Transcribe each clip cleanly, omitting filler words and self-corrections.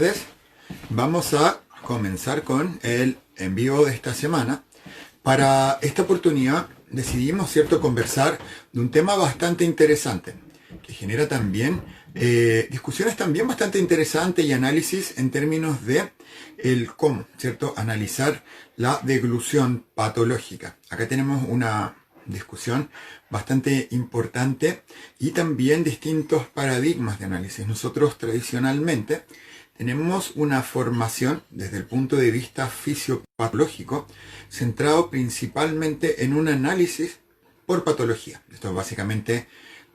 Entonces, vamos a comenzar con el en vivo de esta semana. Para esta oportunidad decidimos, ¿cierto?, conversar de un tema bastante interesante, que genera también discusiones también bastante interesantes y análisis en términos de el cómo, ¿cierto?, analizar la deglución patológica. Acá tenemos una discusión bastante importante y también distintos paradigmas de análisis. Nosotros tradicionalmente tenemos una formación desde el punto de vista fisiopatológico centrado principalmente en un análisis por patología. Esto es básicamente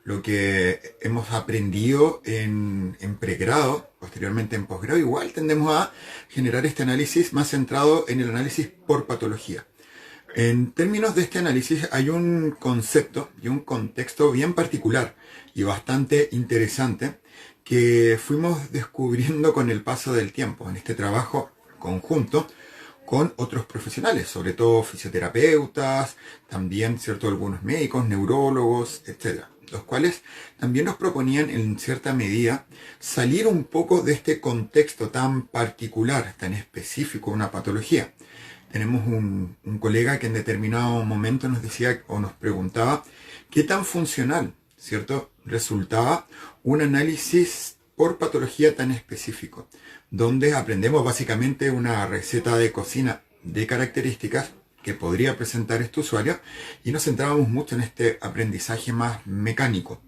lo que hemos aprendido en pregrado, posteriormente en posgrado. Igual tendemos a generar este análisis más centrado en el análisis por patología. En términos de este análisis hay un concepto y un contexto bien particular y bastante interesante que fuimos descubriendo con el paso del tiempo en este trabajo conjunto con otros profesionales, sobre todo fisioterapeutas, también cierto algunos médicos, neurólogos, etcétera, los cuales también nos proponían en cierta medida salir un poco de este contexto tan particular, tan específico de una patología. Tenemos un colega que en determinado momento nos decía o nos preguntaba qué tan funcional, ¿cierto?, resultaba un análisis por patología tan específico, donde aprendemos básicamente una receta de cocina de características que podría presentar este usuario y nos centrábamos mucho en este aprendizaje más mecánico.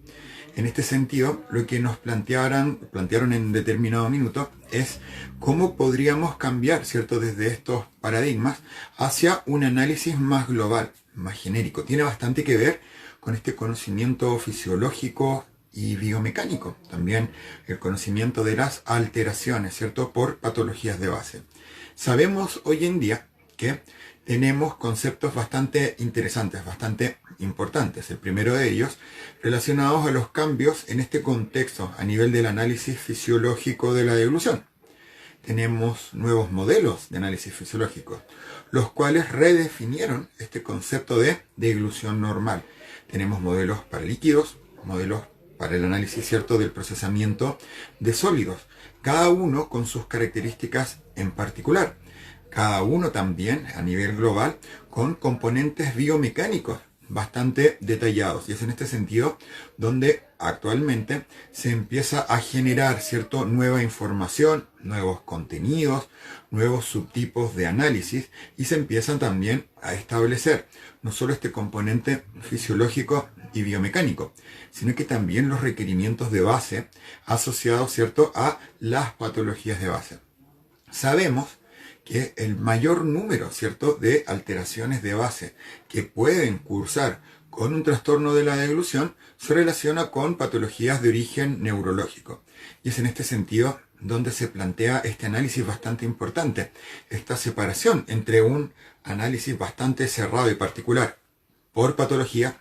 En este sentido, lo que nos plantearon en determinado minuto es cómo podríamos cambiar, ¿cierto?, desde estos paradigmas hacia un análisis más global, más genérico. Tiene bastante que ver con este conocimiento fisiológico y biomecánico, también el conocimiento de las alteraciones, ¿cierto?, por patologías de base. Sabemos hoy en día que tenemos conceptos bastante interesantes, bastante importantes. El primero de ellos relacionados a los cambios en este contexto a nivel del análisis fisiológico de la deglución. Tenemos nuevos modelos de análisis fisiológico, los cuales redefinieron este concepto de deglución normal. Tenemos modelos para líquidos, modelos para el análisis, ¿cierto?, del procesamiento de sólidos, cada uno con sus características en particular, cada uno también a nivel global con componentes biomecánicos bastante detallados. Y es en este sentido donde actualmente se empieza a generar, ¿cierto?, nueva información, nuevos contenidos, nuevos subtipos de análisis, y se empiezan también a establecer no solo este componente fisiológico y biomecánico, sino que también los requerimientos de base asociados, ¿cierto?, a las patologías de base. Sabemos que el mayor número, ¿cierto?, de alteraciones de base que pueden cursar con un trastorno de la deglución se relaciona con patologías de origen neurológico. Y es en este sentido donde se plantea este análisis bastante importante, esta separación entre un análisis bastante cerrado y particular por patología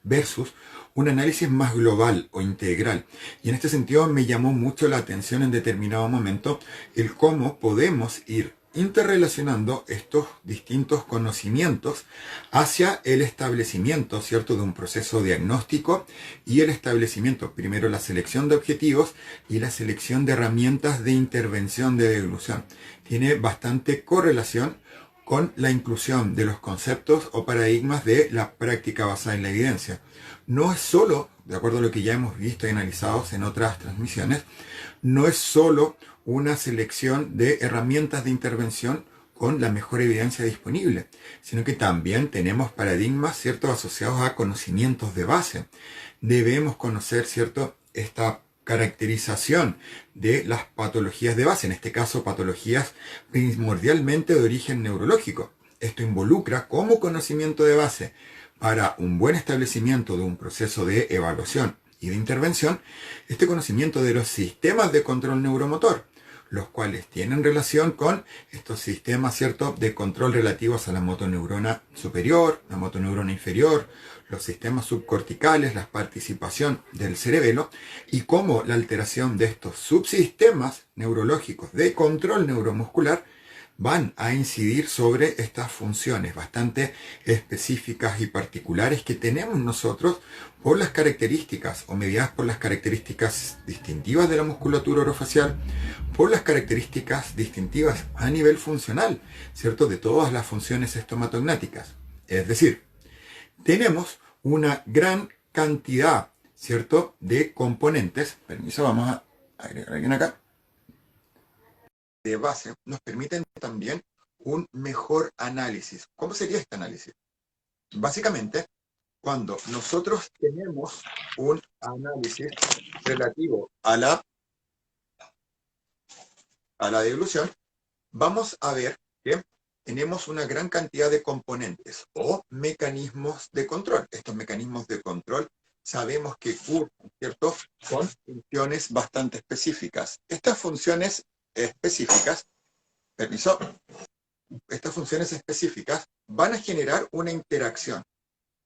versus un análisis más global o integral. Y en este sentido me llamó mucho la atención en determinado momento el cómo podemos ir interrelacionando estos distintos conocimientos hacia el establecimiento, ¿cierto?, de un proceso diagnóstico y el establecimiento, primero la selección de objetivos y la selección de herramientas de intervención de deglución. Tiene bastante correlación con la inclusión de los conceptos o paradigmas de la práctica basada en la evidencia. No es solo, de acuerdo a lo que ya hemos visto y analizado en otras transmisiones, no es solo una selección de herramientas de intervención con la mejor evidencia disponible, sino que también tenemos paradigmas, ¿cierto?, asociados a conocimientos de base. Debemos conocer, ¿cierto?, esta caracterización de las patologías de base, en este caso patologías primordialmente de origen neurológico. Esto involucra como conocimiento de base para un buen establecimiento de un proceso de evaluación y de intervención, este conocimiento de los sistemas de control neuromotor, los cuales tienen relación con estos sistemas, ¿cierto?, de control relativos a la motoneurona superior, la motoneurona inferior, los sistemas subcorticales, la participación del cerebelo, y cómo la alteración de estos subsistemas neurológicos de control neuromuscular van a incidir sobre estas funciones bastante específicas y particulares que tenemos nosotros por las características o mediadas por las características distintivas de la musculatura orofacial, por las características distintivas a nivel funcional, ¿cierto?, de todas las funciones estomatognáticas. Es decir, tenemos una gran cantidad, ¿cierto?, de componentes. Permiso, vamos a agregar alguien acá. De base nos permiten también un mejor análisis. ¿Cómo sería este análisis? Básicamente, cuando nosotros tenemos un análisis relativo a la deglución, vamos a ver que tenemos una gran cantidad de componentes o mecanismos de control. Estos mecanismos de control sabemos que cursan, ¿cierto?, con funciones bastante específicas. Estas funciones específicas, permiso, estas funciones específicas van a generar una interacción.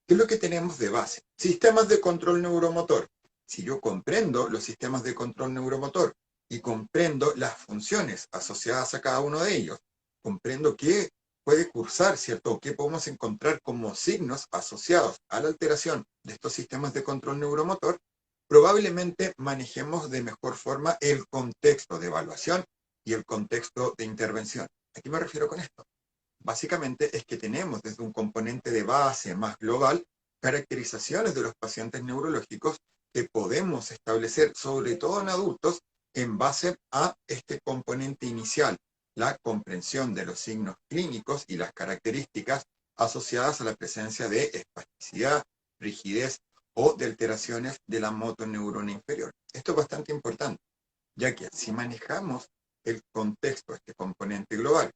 ¿Qué es lo que tenemos de base? Sistemas de control neuromotor. Si yo comprendo los sistemas de control neuromotor y comprendo las funciones asociadas a cada uno de ellos, comprendo qué puede cursar, ¿cierto? ¿Qué podemos encontrar como signos asociados a la alteración de estos sistemas de control neuromotor? Probablemente manejemos de mejor forma el contexto de evaluación y el contexto de intervención. ¿A qué me refiero con esto? Básicamente es que tenemos desde un componente de base más global caracterizaciones de los pacientes neurológicos que podemos establecer, sobre todo en adultos, en base a este componente inicial, la comprensión de los signos clínicos y las características asociadas a la presencia de espasticidad, rigidez o de alteraciones de la motoneurona inferior. Esto es bastante importante, ya que si manejamos el contexto, este componente global,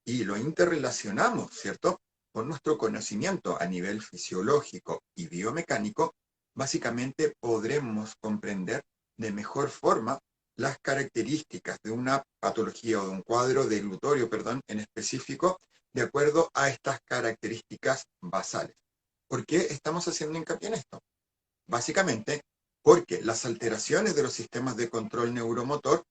y lo interrelacionamos, ¿cierto?, con nuestro conocimiento a nivel fisiológico y biomecánico, básicamente podremos comprender de mejor forma las características de una patología o de un cuadro deglutorio, en específico, de acuerdo a estas características basales. ¿Por qué estamos haciendo hincapié en esto? Básicamente porque las alteraciones de los sistemas de control neuromotor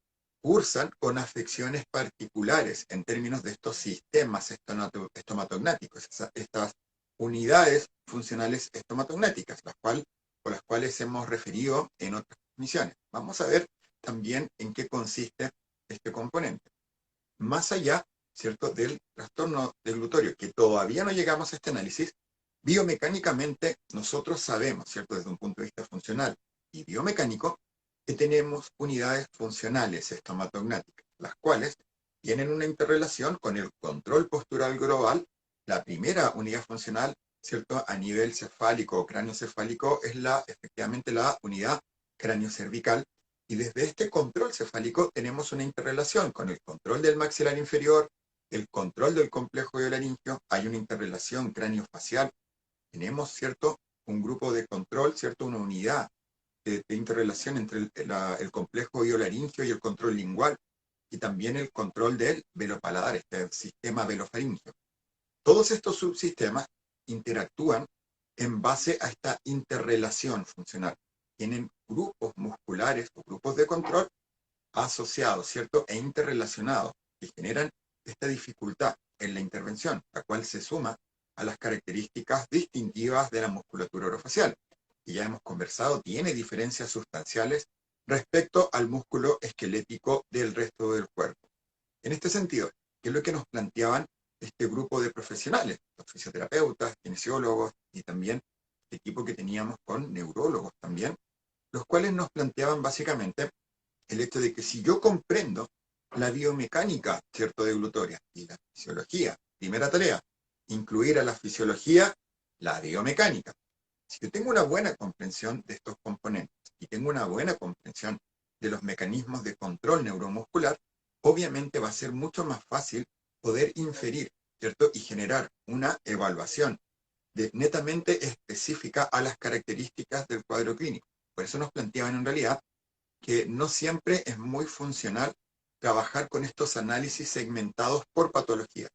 cursan con afecciones particulares en términos de estos sistemas estomatognáticos, estas unidades funcionales estomatognáticas, con las cuales hemos referido en otras misiones. Vamos a ver también en qué consiste este componente. Más allá, ¿cierto?, del trastorno deglutorio, que todavía no llegamos a este análisis, biomecánicamente nosotros sabemos, ¿cierto?, desde un punto de vista funcional y biomecánico, que tenemos unidades funcionales estomatognáticas, las cuales tienen una interrelación con el control postural global. La primera unidad funcional, ¿cierto?, a nivel cefálico o craneocefálico es efectivamente la unidad craniocervical, y desde este control cefálico tenemos una interrelación con el control del maxilar inferior, el control del complejo biolaringio, hay una interrelación craniofacial, tenemos, ¿cierto?, un grupo de control, ¿cierto?, una unidad de interrelación entre el complejo biolaringio y el control lingual, y también el control del velopaladar, este sistema velofaringio. Todos estos subsistemas interactúan en base a esta interrelación funcional. Tienen grupos musculares o grupos de control asociados, ¿cierto?, e interrelacionados, que generan esta dificultad en la intervención, la cual se suma a las características distintivas de la musculatura orofacial, que ya hemos conversado, tiene diferencias sustanciales respecto al músculo esquelético del resto del cuerpo. En este sentido, ¿qué es lo que nos planteaban este grupo de profesionales? Los fisioterapeutas, kinesiólogos y también el equipo que teníamos con neurólogos también, los cuales nos planteaban básicamente el hecho de que si yo comprendo la biomecánica, ¿cierto?, deglutoria y la fisiología, primera tarea, incluir a la fisiología la biomecánica. Si yo tengo una buena comprensión de estos componentes y tengo una buena comprensión de los mecanismos de control neuromuscular, obviamente va a ser mucho más fácil poder inferir, ¿cierto?, y generar una evaluación netamente específica a las características del cuadro clínico. Por eso nos planteaban en realidad que no siempre es muy funcional trabajar con estos análisis segmentados por patología.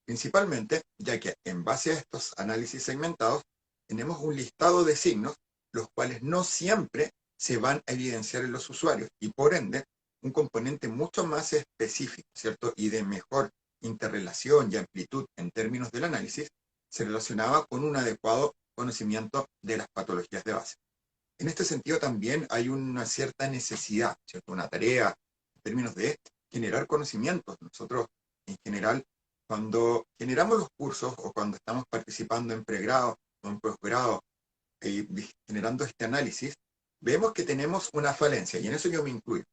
Principalmente, ya que en base a estos análisis segmentados tenemos un listado de signos, los cuales no siempre se van a evidenciar en los usuarios, y por ende, un componente mucho más específico, ¿cierto?, y de mejor interrelación y amplitud en términos del análisis, se relacionaba con un adecuado conocimiento de las patologías de base. En este sentido también hay una cierta necesidad, ¿cierto?, una tarea en términos de generar conocimientos. Nosotros, en general, cuando generamos los cursos o cuando estamos participando en pregrado o en posgrado, generando este análisis, vemos que tenemos una falencia, y en eso yo me incluyo.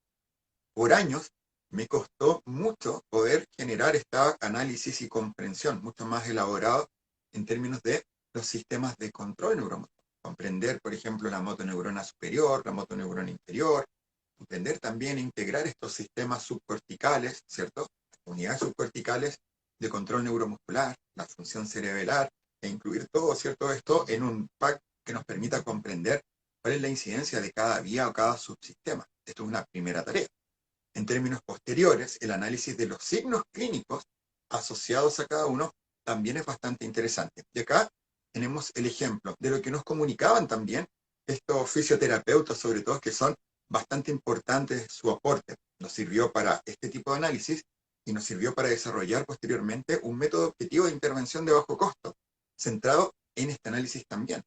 Por años me costó mucho poder generar este análisis y comprensión, mucho más elaborado en términos de los sistemas de control neuromotor. Comprender, por ejemplo, la motoneurona superior, la motoneurona inferior, comprender también e integrar estos sistemas subcorticales, ¿cierto? Las unidades subcorticales de control neuromuscular, la función cerebelar, e incluir todo, ¿cierto? Esto en un pack que nos permita comprender cuál es la incidencia de cada vía o cada subsistema. Esto es una primera tarea. En términos posteriores, el análisis de los signos clínicos asociados a cada uno también es bastante interesante. Y acá tenemos el ejemplo de lo que nos comunicaban también estos fisioterapeutas, sobre todo, que son bastante importantes su aporte. Nos sirvió para este tipo de análisis y nos sirvió para desarrollar posteriormente un método objetivo de intervención de bajo costo, centrado en este análisis también.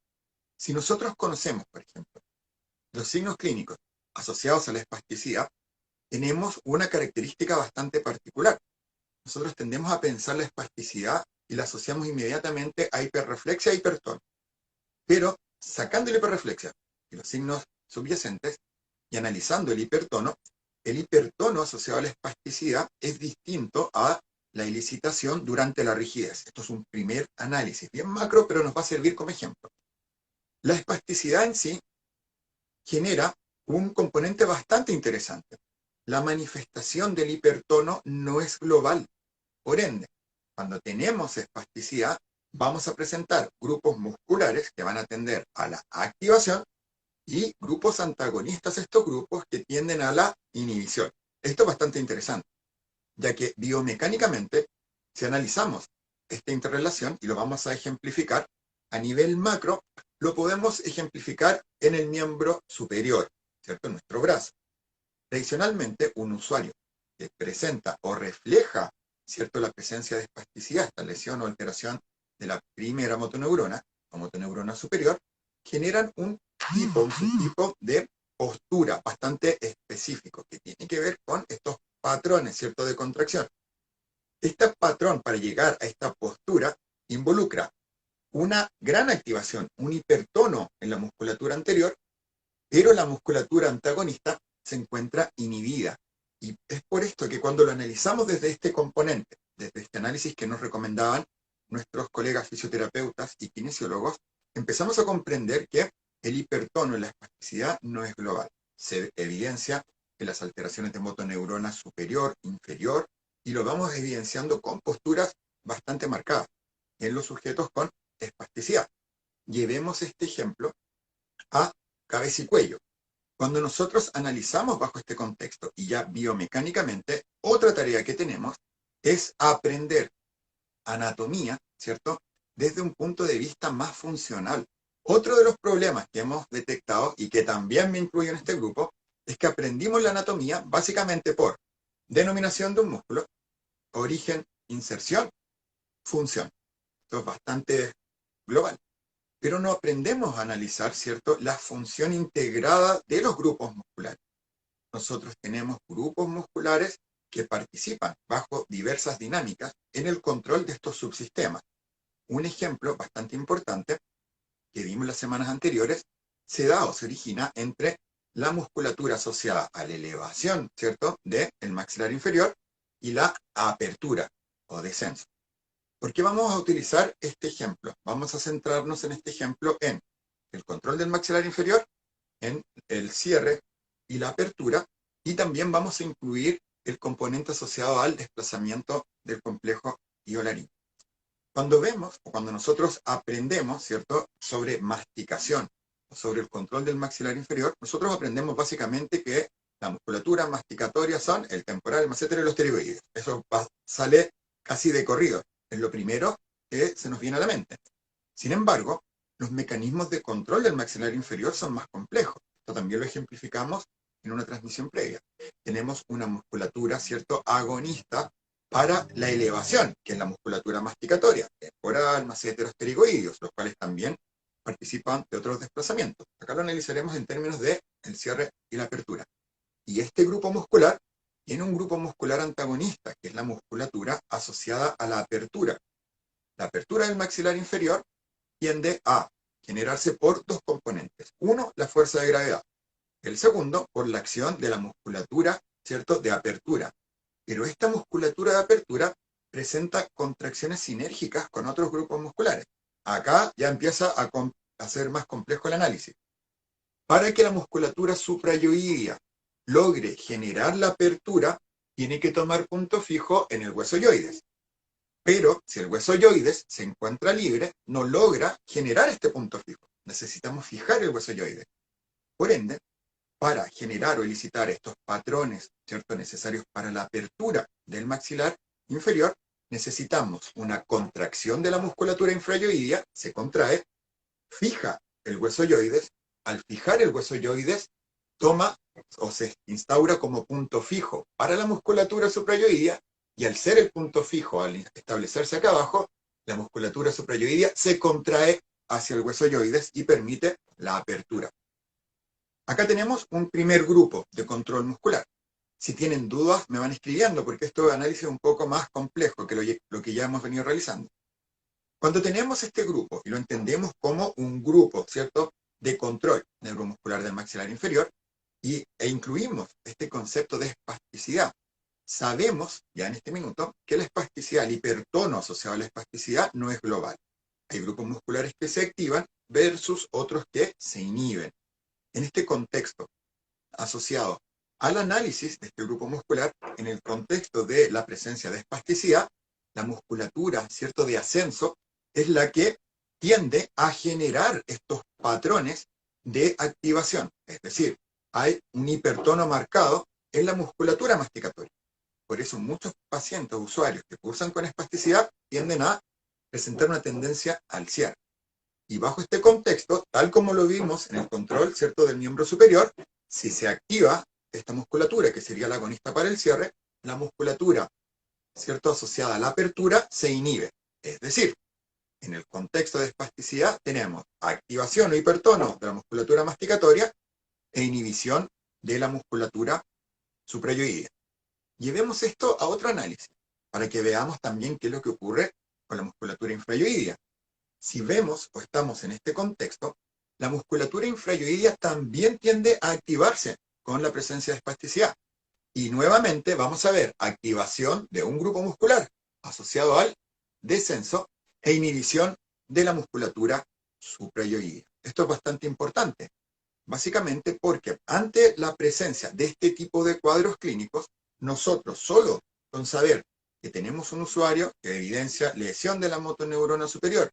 Si nosotros conocemos, por ejemplo, los signos clínicos asociados a la espasticidad, tenemos una característica bastante particular. Nosotros tendemos a pensar la espasticidad y la asociamos inmediatamente a hiperreflexia e hipertono. Pero sacando la hiperreflexia y los signos subyacentes y analizando el hipertono asociado a la espasticidad es distinto a la ilicitación durante la rigidez. Esto es un primer análisis, bien macro, pero nos va a servir como ejemplo. La espasticidad en sí genera un componente bastante interesante. La manifestación del hipertono no es global. Por ende, cuando tenemos espasticidad, vamos a presentar grupos musculares que van a tender a la activación y grupos antagonistas, estos grupos que tienden a la inhibición. Esto es bastante interesante, ya que biomecánicamente, si analizamos esta interrelación, y lo vamos a ejemplificar a nivel macro, lo podemos ejemplificar en el miembro superior, ¿cierto? En nuestro brazo. Tradicionalmente, un usuario que presenta o refleja, ¿cierto?, la presencia de espasticidad, esta lesión o alteración de la primera motoneurona o motoneurona superior, generan un subtipo de postura bastante específico que tiene que ver con estos patrones, ¿cierto?, de contracción. Este patrón para llegar a esta postura involucra una gran activación, un hipertono en la musculatura anterior, pero la musculatura antagonista se encuentra inhibida. Y es por esto que cuando lo analizamos desde este componente, desde este análisis que nos recomendaban nuestros colegas fisioterapeutas y kinesiólogos, empezamos a comprender que el hipertono en la espasticidad no es global. Se evidencia en las alteraciones de motoneurona superior, inferior, y lo vamos evidenciando con posturas bastante marcadas en los sujetos con espasticidad. Llevemos este ejemplo a cabeza y cuello. Cuando nosotros analizamos bajo este contexto y ya biomecánicamente, otra tarea que tenemos es aprender anatomía, ¿cierto?, desde un punto de vista más funcional. Otro de los problemas que hemos detectado y que también me incluyo en este grupo es que aprendimos la anatomía básicamente por denominación de un músculo, origen, inserción, función. Esto es bastante global. Pero no aprendemos a analizar, ¿cierto?, la función integrada de los grupos musculares. Nosotros tenemos grupos musculares que participan bajo diversas dinámicas en el control de estos subsistemas. Un ejemplo bastante importante que vimos las semanas anteriores se da o se origina entre la musculatura asociada a la elevación, ¿cierto?, del maxilar inferior y la apertura o descenso. ¿Por qué vamos a utilizar este ejemplo? Vamos a centrarnos en este ejemplo en el control del maxilar inferior, en el cierre y la apertura, y también vamos a incluir el componente asociado al desplazamiento del complejo hiolarín. Cuando vemos, o cuando nosotros aprendemos, ¿cierto?, sobre masticación, o sobre el control del maxilar inferior, nosotros aprendemos básicamente que la musculatura masticatoria son el temporal, el massetero y los pterygoides. Eso sale casi de corrido. Es lo primero que se nos viene a la mente. Sin embargo, los mecanismos de control del maxilar inferior son más complejos. Esto también lo ejemplificamos en una transmisión previa. Tenemos una musculatura, ¿cierto?, agonista para la elevación, que es la musculatura masticatoria, temporal, masseteros, pterygoideos, los cuales también participan de otros desplazamientos. Acá lo analizaremos en términos de el cierre y la apertura. Y este grupo muscular tiene un grupo muscular antagonista, que es la musculatura asociada a la apertura. La apertura del maxilar inferior tiende a generarse por dos componentes. Uno, la fuerza de gravedad. El segundo, por la acción de la musculatura, ¿cierto?, de apertura. Pero esta musculatura de apertura presenta contracciones sinérgicas con otros grupos musculares. Acá ya empieza a ser más complejo el análisis. Para que la musculatura suprayoidea logre generar la apertura, tiene que tomar punto fijo en el hueso yoides. Pero si el hueso yoides se encuentra libre, no logra generar este punto fijo. Necesitamos fijar el hueso yoides. Por ende, para generar o elicitar estos patrones, ¿cierto?, necesarios para la apertura del maxilar inferior, necesitamos una contracción de la musculatura infrayoidea, se contrae, fija el hueso yoides. Al fijar el hueso yoides, toma o se instaura como punto fijo para la musculatura suprayoidea, y al ser el punto fijo, al establecerse acá abajo, la musculatura suprayoidea se contrae hacia el hueso yoides y permite la apertura. Acá tenemos un primer grupo de control muscular. Si tienen dudas, me van escribiendo, porque esto es análisis un poco más complejo que lo que ya hemos venido realizando. Cuando tenemos este grupo y lo entendemos como un grupo, ¿cierto?, de control neuromuscular del maxilar inferior, e incluimos este concepto de espasticidad, sabemos ya en este minuto que la espasticidad, el hipertono asociado a la espasticidad, no es global. Hay grupos musculares que se activan versus otros que se inhiben. En este contexto asociado al análisis de este grupo muscular, en el contexto de la presencia de espasticidad, la musculatura, ¿cierto?, de ascenso, es la que tiende a generar estos patrones de activación. Es decir, hay un hipertono marcado en la musculatura masticatoria. Por eso muchos pacientes, usuarios que cursan con espasticidad, tienden a presentar una tendencia al cierre. Y bajo este contexto, tal como lo vimos en el control, ¿cierto?, del miembro superior, si se activa esta musculatura, que sería la agonista para el cierre, la musculatura, ¿cierto?, asociada a la apertura, se inhibe. Es decir, en el contexto de espasticidad tenemos activación o hipertono de la musculatura masticatoria e inhibición de la musculatura suprayoidea. Llevemos esto a otro análisis, para que veamos también qué es lo que ocurre con la musculatura infrayoidea. Si vemos o estamos en este contexto, la musculatura infrayoidea también tiende a activarse con la presencia de espasticidad. Y nuevamente vamos a ver activación de un grupo muscular asociado al descenso e inhibición de la musculatura suprayoidea. Esto es bastante importante, básicamente porque ante la presencia de este tipo de cuadros clínicos, nosotros solo con saber que tenemos un usuario que evidencia lesión de la motoneurona superior,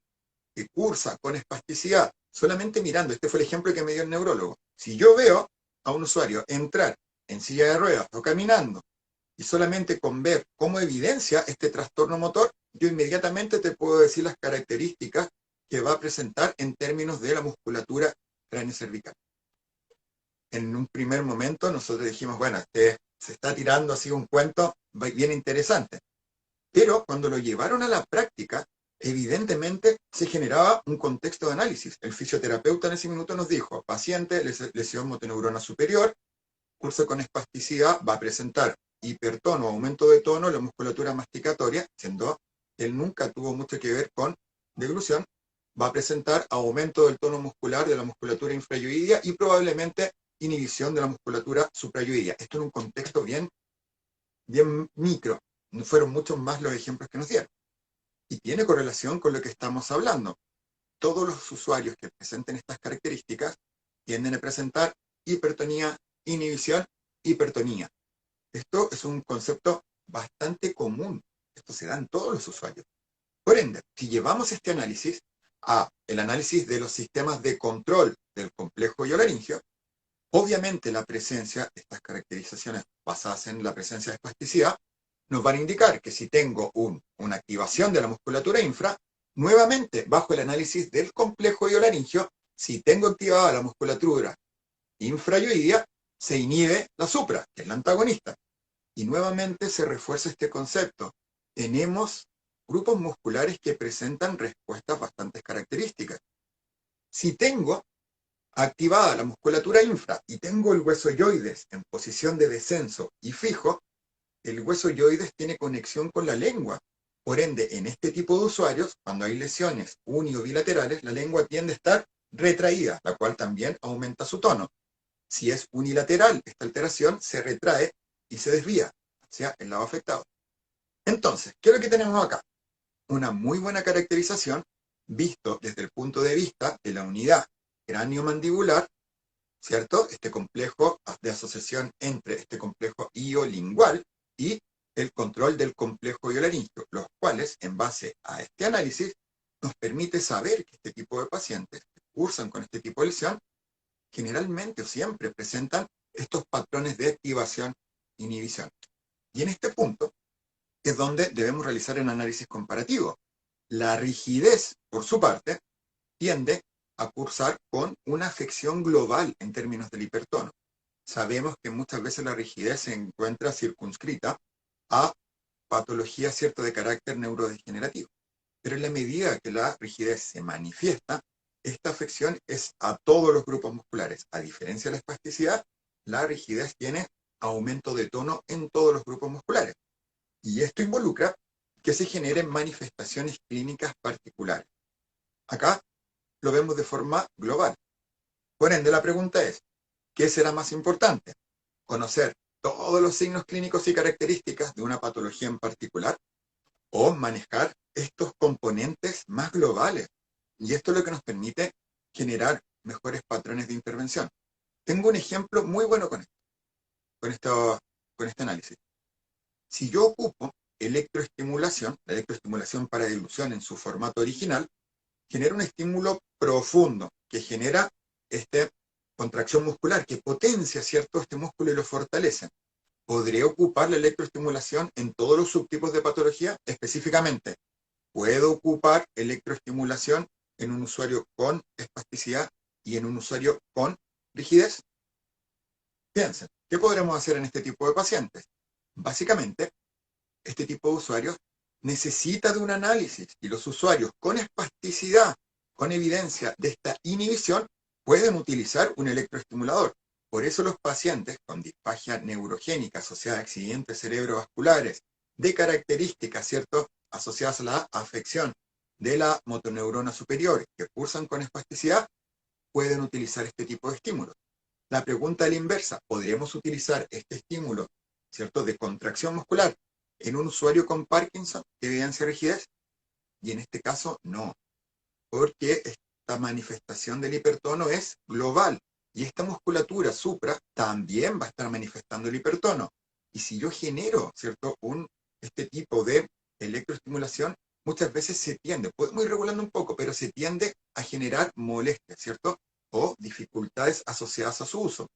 que cursa con espasticidad, solamente mirando, este fue el ejemplo que me dio el neurólogo, si yo veo a un usuario entrar en silla de ruedas o caminando, y solamente con ver cómo evidencia este trastorno motor, yo inmediatamente te puedo decir las características que va a presentar en términos de la musculatura craneocervical. En un primer momento nosotros dijimos, bueno, se está tirando así un cuento bien interesante. Pero cuando lo llevaron a la práctica, evidentemente se generaba un contexto de análisis. El fisioterapeuta en ese minuto nos dijo, paciente, lesión motoneurona superior, curso con espasticidad, va a presentar hipertono, aumento de tono, la musculatura masticatoria, siendo que él nunca tuvo mucho que ver con deglución, va a presentar aumento del tono muscular de la musculatura infrayoidea y probablemente inhibición de la musculatura suprayoidea. Esto en un contexto bien micro. No fueron muchos más los ejemplos que nos dieron. Y tiene correlación con lo que estamos hablando. Todos los usuarios que presenten estas características tienden a presentar hipertonía, inhibición, hipertonía. Esto es un concepto bastante común. Esto se da en todos los usuarios. Por ende, si llevamos este análisis a el análisis de los sistemas de control del complejo hiolaringio, obviamente la presencia de estas caracterizaciones basadas en la presencia de espasticidad nos van a indicar que si tengo una activación de la musculatura infra, nuevamente bajo el análisis del complejo hiolaringio, si tengo activada la musculatura infrayoidea, se inhibe la supra, que es la antagonista. Y nuevamente se refuerza este concepto. Tenemos grupos musculares que presentan respuestas bastante características. Si tengo activada la musculatura infra y tengo el hueso yoides en posición de descenso y fijo, el hueso yoides tiene conexión con la lengua. Por ende, en este tipo de usuarios, cuando hay lesiones uni o bilaterales, la lengua tiende a estar retraída, la cual también aumenta su tono. Si es unilateral, esta alteración se retrae y se desvía hacia el lado afectado. Entonces, ¿qué es lo que tenemos acá? Una muy buena caracterización visto desde el punto de vista de la unidad cráneo-mandibular, ¿cierto? Este complejo de asociación entre este complejo iolingual y el control del complejo iolaríngeo, los cuales, en base a este análisis, nos permite saber que este tipo de pacientes que cursan con este tipo de lesión generalmente o siempre presentan estos patrones de activación-inhibición. Y en este punto es donde debemos realizar el análisis comparativo. La rigidez, por su parte, tiende a cursar con una afección global en términos del hipertono. Sabemos que muchas veces la rigidez se encuentra circunscrita a patologías, ¿cierto?, de carácter neurodegenerativo. Pero en la medida que la rigidez se manifiesta, esta afección es a todos los grupos musculares. A diferencia de la espasticidad, la rigidez tiene aumento de tono en todos los grupos musculares. Y esto involucra que se generen manifestaciones clínicas particulares. Acá lo vemos de forma global. Por ende, la pregunta es, ¿qué será más importante? ¿Conocer todos los signos clínicos y características de una patología en particular o manejar estos componentes más globales? Y esto es lo que nos permite generar mejores patrones de intervención. Tengo un ejemplo muy bueno con este análisis. Si yo ocupo electroestimulación, la electroestimulación para dilución en su formato original, genera un estímulo profundo que genera contracción muscular, que potencia, ¿cierto?, este músculo y lo fortalece. ¿Podría ocupar la electroestimulación en todos los subtipos de patología? Específicamente, ¿puedo ocupar electroestimulación en un usuario con espasticidad y en un usuario con rigidez? Piensen, ¿qué podremos hacer en este tipo de pacientes? Básicamente, este tipo de usuarios necesita de un análisis y los usuarios con espasticidad, con evidencia de esta inhibición, pueden utilizar un electroestimulador. Por eso los pacientes con disfagia neurogénica asociada a accidentes cerebrovasculares de características, ¿cierto?, asociadas a la afección de la motoneurona superior que cursan con espasticidad, pueden utilizar este tipo de estímulos. La pregunta a la inversa, ¿podríamos utilizar este estímulo, ¿cierto?, de contracción muscular en un usuario con Parkinson que evidencia rigidez? Y en este caso, no, porque esta manifestación del hipertono es global y esta musculatura supra también va a estar manifestando el hipertono. Y si yo genero, ¿cierto?, este tipo de electroestimulación, muchas veces se tiende, podemos ir regulando un poco, pero se tiende a generar molestias, ¿cierto?, o dificultades asociadas a su uso.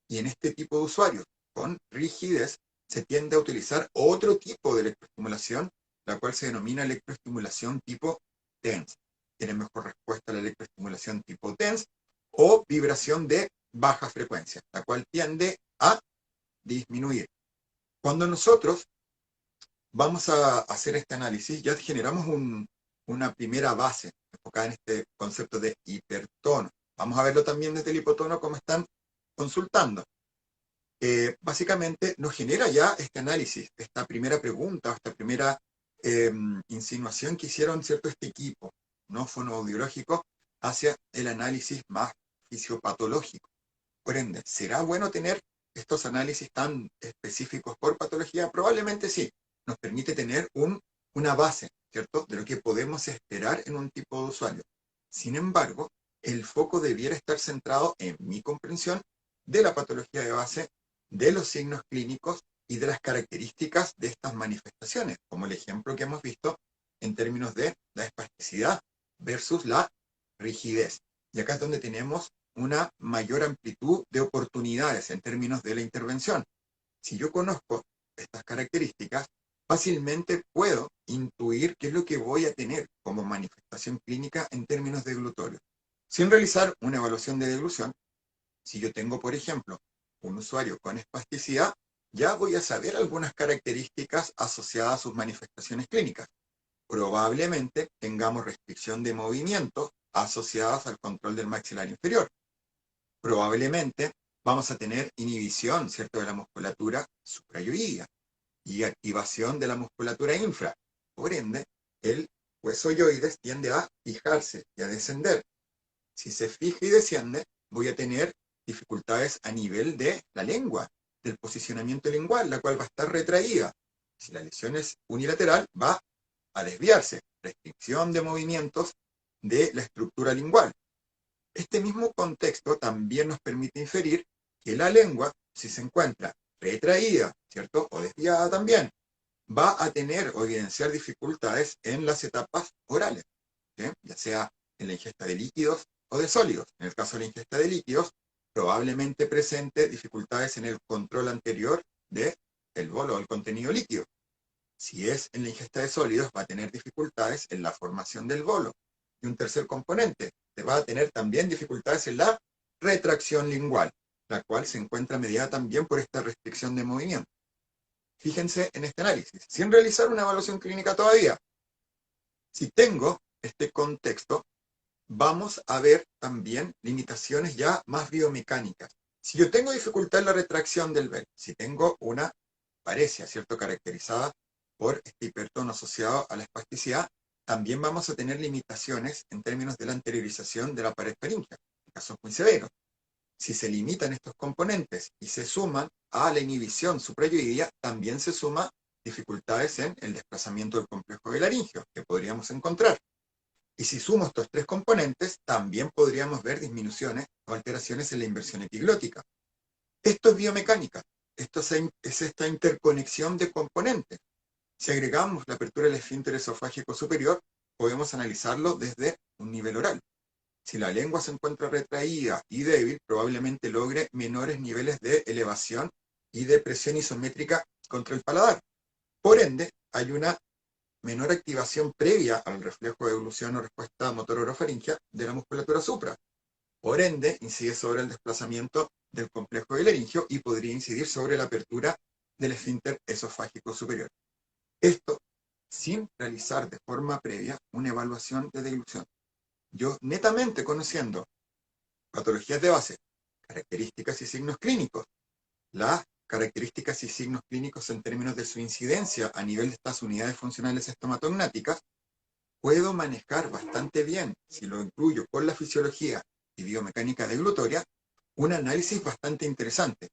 Y en este tipo de usuarios con rigidez se tiende a utilizar otro tipo de electroestimulación, la cual se denomina electroestimulación tipo TENS. Tiene mejor respuesta a la electroestimulación tipo TENS o vibración de baja frecuencia, la cual tiende a disminuir. Cuando nosotros vamos a hacer este análisis, ya generamos una primera base enfocada en este concepto de hipertono. Vamos a verlo también desde el hipotono como están consultando. Básicamente nos genera ya este análisis, esta primera pregunta, esta primera insinuación que hicieron, ¿cierto?, este equipo no fonoaudiológico hacia el análisis más fisiopatológico. Por ende, ¿será bueno tener estos análisis tan específicos por patología? Probablemente sí. Nos permite tener una base, ¿cierto?, de lo que podemos esperar en un tipo de usuario. Sin embargo, el foco debiera estar centrado en mi comprensión de la patología de base, de los signos clínicos y de las características de estas manifestaciones, como el ejemplo que hemos visto en términos de la espasticidad versus la rigidez. Y acá es donde tenemos una mayor amplitud de oportunidades en términos de la intervención. Si yo conozco estas características, fácilmente puedo intuir qué es lo que voy a tener como manifestación clínica en términos de glutorio. Sin realizar una evaluación de deglución, si yo tengo, por ejemplo, un usuario con espasticidad, ya voy a saber algunas características asociadas a sus manifestaciones clínicas. Probablemente tengamos restricción de movimiento asociadas al control del maxilar inferior. Probablemente vamos a tener inhibición, ¿cierto?, de la musculatura suprayoidea. y activación de la musculatura infra. Por ende, el hueso yoides tiende a fijarse y a descender. Si se fija y desciende, voy a tener dificultades a nivel de la lengua, del posicionamiento lingual, la cual va a estar retraída. Si la lesión es unilateral, va a desviarse, restricción de movimientos de la estructura lingual. Este mismo contexto también nos permite inferir que la lengua, si se encuentra retraída, ¿cierto? O desviada también, va a tener o evidenciar dificultades en las etapas orales, ¿sí? Ya sea en la ingesta de líquidos o de sólidos. En el caso de la ingesta de líquidos, probablemente presente dificultades en el control anterior del bolo o el contenido líquido. Si es en la ingesta de sólidos, va a tener dificultades en la formación del bolo. Y un tercer componente, va a tener también dificultades en la retracción lingual, la cual se encuentra mediada también por esta restricción de movimiento. Fíjense en este análisis, sin realizar una evaluación clínica todavía. Si tengo este contexto, vamos a ver también limitaciones ya más biomecánicas. Si yo tengo dificultad en la retracción del velo, si tengo una paresia, ¿cierto?, caracterizada por este hipertono asociado a la espasticidad, también vamos a tener limitaciones en términos de la anteriorización de la pared faríngea, en casos muy severos. Si se limitan estos componentes y se suman a la inhibición suprayoidea, también se suma dificultades en el desplazamiento del complejo de laringio que podríamos encontrar. Y si sumo estos tres componentes, también podríamos ver disminuciones o alteraciones en la inversión epiglótica. Esto es biomecánica, esto es esta interconexión de componentes. Si agregamos la apertura del esfínter esofágico superior, podemos analizarlo desde un nivel oral. Si la lengua se encuentra retraída y débil, probablemente logre menores niveles de elevación y de presión isométrica contra el paladar. Por ende, hay una menor activación previa al reflejo de evolución o respuesta motor orofaringea de la musculatura supra. Por ende, incide sobre el desplazamiento del complejo del laringio y podría incidir sobre la apertura del esfínter esofágico superior. Esto sin realizar de forma previa una evaluación de deglución. Yo netamente conociendo patologías de base, características y signos clínicos, las características y signos clínicos en términos de su incidencia a nivel de estas unidades funcionales estomatognáticas, puedo manejar bastante bien, si lo incluyo con la fisiología y biomecánica deglutoria, un análisis bastante interesante.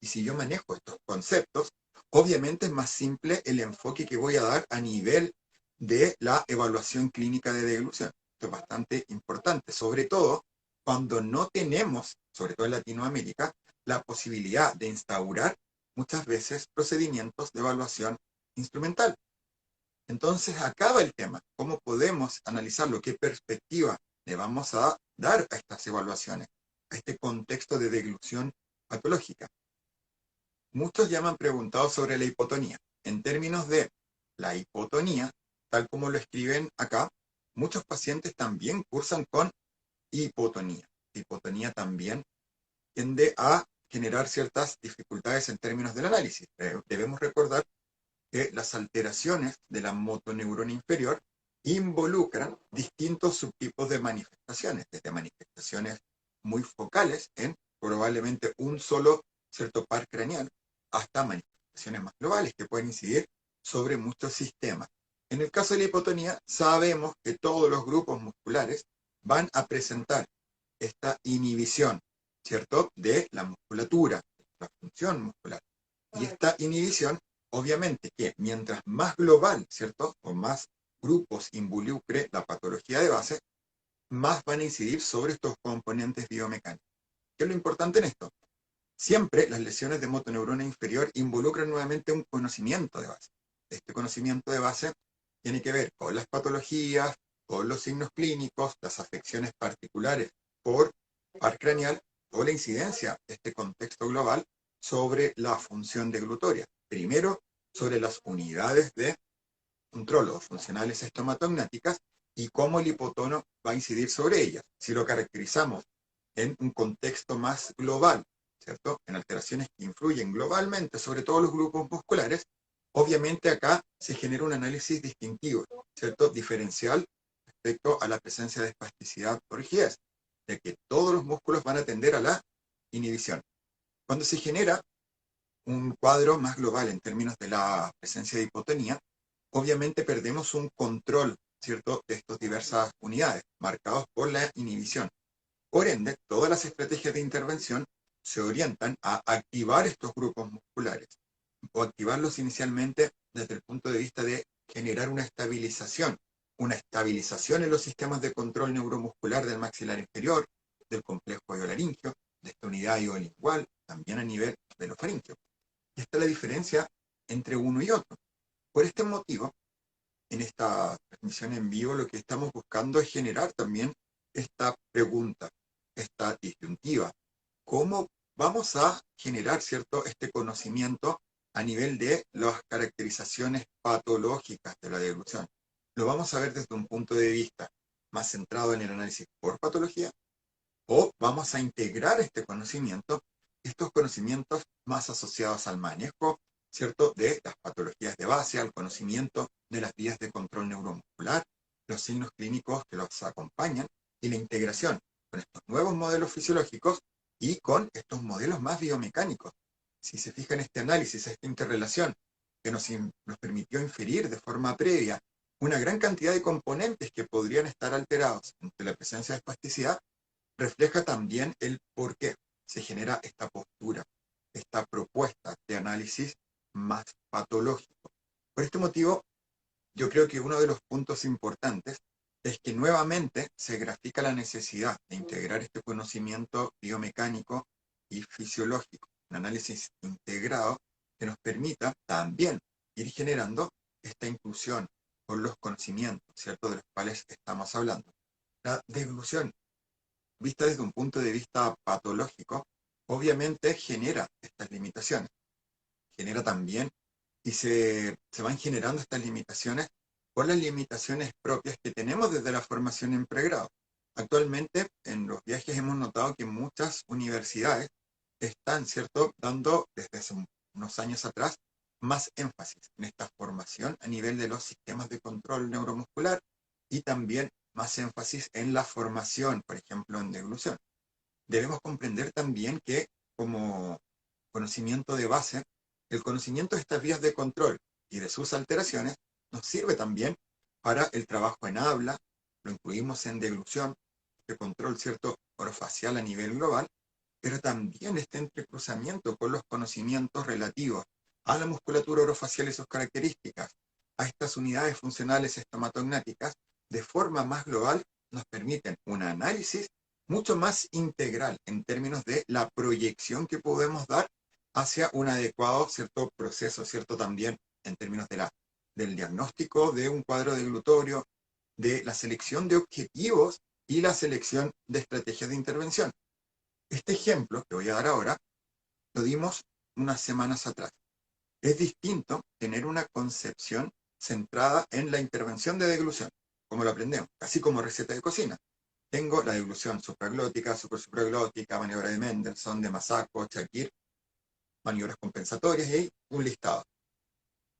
Y si yo manejo estos conceptos, obviamente es más simple el enfoque que voy a dar a nivel de la evaluación clínica de deglución. Esto es bastante importante, sobre todo cuando no tenemos, sobre todo en Latinoamérica, la posibilidad de instaurar muchas veces procedimientos de evaluación instrumental. Entonces acaba el tema, ¿cómo podemos analizarlo? ¿Qué perspectiva le vamos a dar a estas evaluaciones, a este contexto de deglución patológica? Muchos ya me han preguntado sobre la hipotonía. En términos de la hipotonía, tal como lo escriben acá, muchos pacientes también cursan con hipotonía. La hipotonía también tiende a generar ciertas dificultades en términos del análisis. Debemos recordar que las alteraciones de la motoneurona inferior involucran distintos subtipos de manifestaciones, desde manifestaciones muy focales en probablemente un solo cierto par craneal, hasta manifestaciones más globales que pueden incidir sobre muchos sistemas. En el caso de la hipotonía, sabemos que todos los grupos musculares van a presentar esta inhibición, ¿cierto?, de la musculatura, la función muscular. Y esta inhibición, obviamente, que mientras más global, ¿cierto?, o más grupos involucre la patología de base, más van a incidir sobre estos componentes biomecánicos. ¿Qué es lo importante en esto? Siempre las lesiones de motoneurona inferior involucran nuevamente un conocimiento de base. Este conocimiento de base tiene que ver con las patologías, con los signos clínicos, las afecciones particulares por par craneal o la incidencia de este contexto global sobre la función deglutoria. Primero, sobre las unidades de control o funcionales estomatognáticas y cómo el hipotono va a incidir sobre ellas. Si lo caracterizamos en un contexto más global, ¿cierto?, en alteraciones que influyen globalmente sobre todos los grupos musculares, obviamente acá se genera un análisis distintivo, ¿cierto?, diferencial respecto a la presencia de espasticidad por rigidez, de que todos los músculos van a tender a la inhibición. Cuando se genera un cuadro más global en términos de la presencia de hipotonía, obviamente perdemos un control, ¿cierto?, de estas diversas unidades, marcados por la inhibición. Por ende, todas las estrategias de intervención se orientan a activar estos grupos musculares o activarlos inicialmente desde el punto de vista de generar una estabilización en los sistemas de control neuromuscular del maxilar inferior, del complejo hiolaringio, de esta unidad iolingual, también a nivel de los faringios. Y esta es la diferencia entre uno y otro. Por este motivo, en esta transmisión en vivo lo que estamos buscando es generar también esta pregunta, esta disyuntiva. ¿Cómo vamos a generar, cierto, este conocimiento a nivel de las caracterizaciones patológicas de la deglución? ¿Lo vamos a ver desde un punto de vista más centrado en el análisis por patología? ¿O vamos a integrar estos conocimientos más asociados al manejo, ¿cierto?, de las patologías de base, al conocimiento de las vías de control neuromuscular, los signos clínicos que los acompañan y la integración con estos nuevos modelos fisiológicos y con estos modelos más biomecánicos? Si se fija en este análisis, esta interrelación que nos permitió inferir de forma previa una gran cantidad de componentes que podrían estar alterados ante la presencia de espasticidad, refleja también el por qué se genera esta postura, esta propuesta de análisis más patológico. Por este motivo, yo creo que uno de los puntos importantes es que nuevamente se grafica la necesidad de integrar este conocimiento biomecánico y fisiológico, un análisis integrado que nos permita también ir generando esta inclusión con los conocimientos, ¿cierto?, de los cuales estamos hablando. La deglución, vista desde un punto de vista patológico, obviamente genera estas limitaciones. Genera también, y se van generando estas limitaciones por las limitaciones propias que tenemos desde la formación en pregrado. Actualmente, en los viajes hemos notado que muchas universidades están, ¿cierto?, dando desde hace unos años atrás más énfasis en esta formación a nivel de los sistemas de control neuromuscular y también más énfasis en la formación, por ejemplo, en deglución. Debemos comprender también que, como conocimiento de base, el conocimiento de estas vías de control y de sus alteraciones nos sirve también para el trabajo en habla, lo incluimos en deglución, este control, ¿cierto?, orofacial a nivel global, pero también este entrecruzamiento con los conocimientos relativos a la musculatura orofacial y sus características, a estas unidades funcionales estomatognáticas, de forma más global, nos permiten un análisis mucho más integral en términos de la proyección que podemos dar hacia un adecuado, cierto, proceso, cierto, también en términos del diagnóstico de un cuadro deglutorio, de la selección de objetivos y la selección de estrategias de intervención. Este ejemplo que voy a dar ahora lo dimos unas semanas atrás. Es distinto tener una concepción centrada en la intervención de deglución, como lo aprendemos, así como receta de cocina. Tengo la deglución supraglótica, supraglótica, maniobra de Mendelssohn, de Masako, Shakir, maniobras compensatorias y un listado.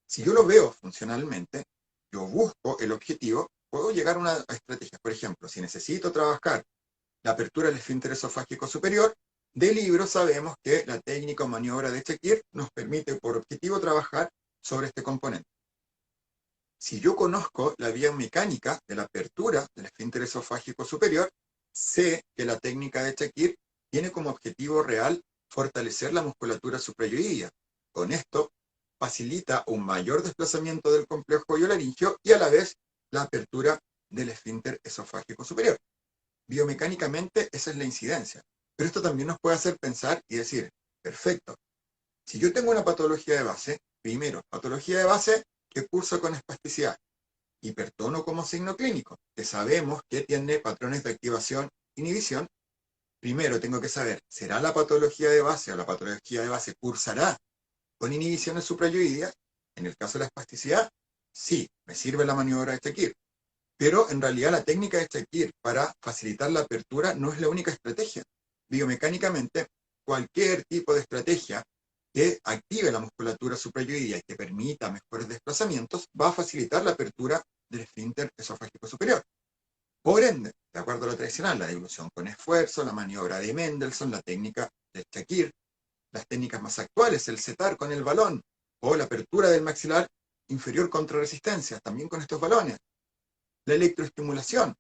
Si yo lo veo funcionalmente, yo busco el objetivo, puedo llegar a una estrategia. Por ejemplo, si necesito trabajar la apertura del esfínter esofágico superior, de libro sabemos que la técnica o maniobra de Shakir nos permite por objetivo trabajar sobre este componente. Si yo conozco la vía mecánica de la apertura del esfínter esofágico superior, sé que la técnica de Shakir tiene como objetivo real fortalecer la musculatura suprayoidea. Con esto facilita un mayor desplazamiento del complejo hiolaringio y a la vez la apertura del esfínter esofágico superior. Biomecánicamente esa es la incidencia. Pero esto también nos puede hacer pensar y decir, perfecto, si yo tengo una patología de base, primero, patología de base que cursa con espasticidad, hipertono como signo clínico, que sabemos que tiene patrones de activación, inhibición. Primero tengo que saber, ¿será la patología de base o la patología de base cursará con inhibiciones suprayoideas? En el caso de la espasticidad, sí, me sirve la maniobra de Shakir. Pero en realidad la técnica de Shakir para facilitar la apertura no es la única estrategia. Biomecánicamente, cualquier tipo de estrategia que active la musculatura suprayoidea y que permita mejores desplazamientos va a facilitar la apertura del esfínter esofágico superior. Por ende, de acuerdo a lo tradicional, la deglución con esfuerzo, la maniobra de Mendelssohn, la técnica de Shakir, las técnicas más actuales, el setar con el balón o la apertura del maxilar inferior contra resistencia, también con estos balones. La electroestimulación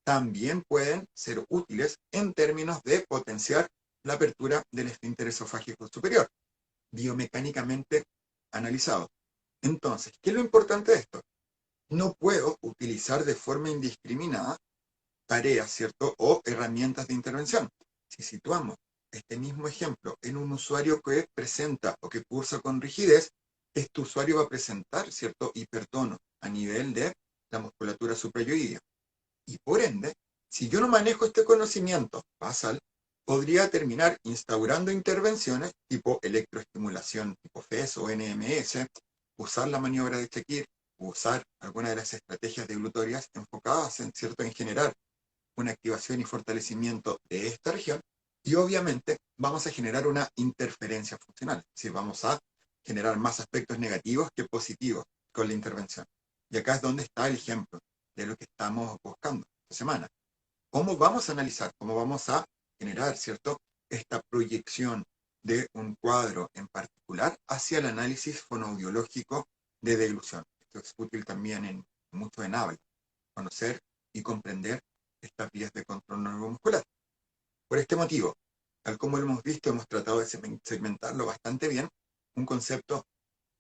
también pueden ser útiles en términos de potenciar la apertura del esfínter esofágico superior, biomecánicamente analizado. Entonces, ¿qué es lo importante de esto? No puedo utilizar de forma indiscriminada tareas, ¿cierto? O herramientas de intervención. Si situamos este mismo ejemplo en un usuario que presenta o que cursa con rigidez, este usuario va a presentar cierto hipertono a nivel de la musculatura suprayoidea. Y por ende, si yo no manejo este conocimiento basal, podría terminar instaurando intervenciones tipo electroestimulación tipo FES o NMS, usar la maniobra de Chequir, usar alguna de las estrategias deglutorias enfocadas en generar una activación y fortalecimiento de esta región, y obviamente vamos a generar una interferencia funcional, es decir, vamos a generar más aspectos negativos que positivos con la intervención. Y acá es donde está el ejemplo de lo que estamos buscando esta semana. ¿Cómo vamos a analizar? ¿Cómo vamos a generar, cierto, esta proyección de un cuadro en particular hacia el análisis fonoaudiológico de deglución? Esto es útil también mucho en habla, conocer y comprender estas vías de control neuromuscular. Por este motivo, tal como lo hemos visto, hemos tratado de segmentarlo bastante bien. Un concepto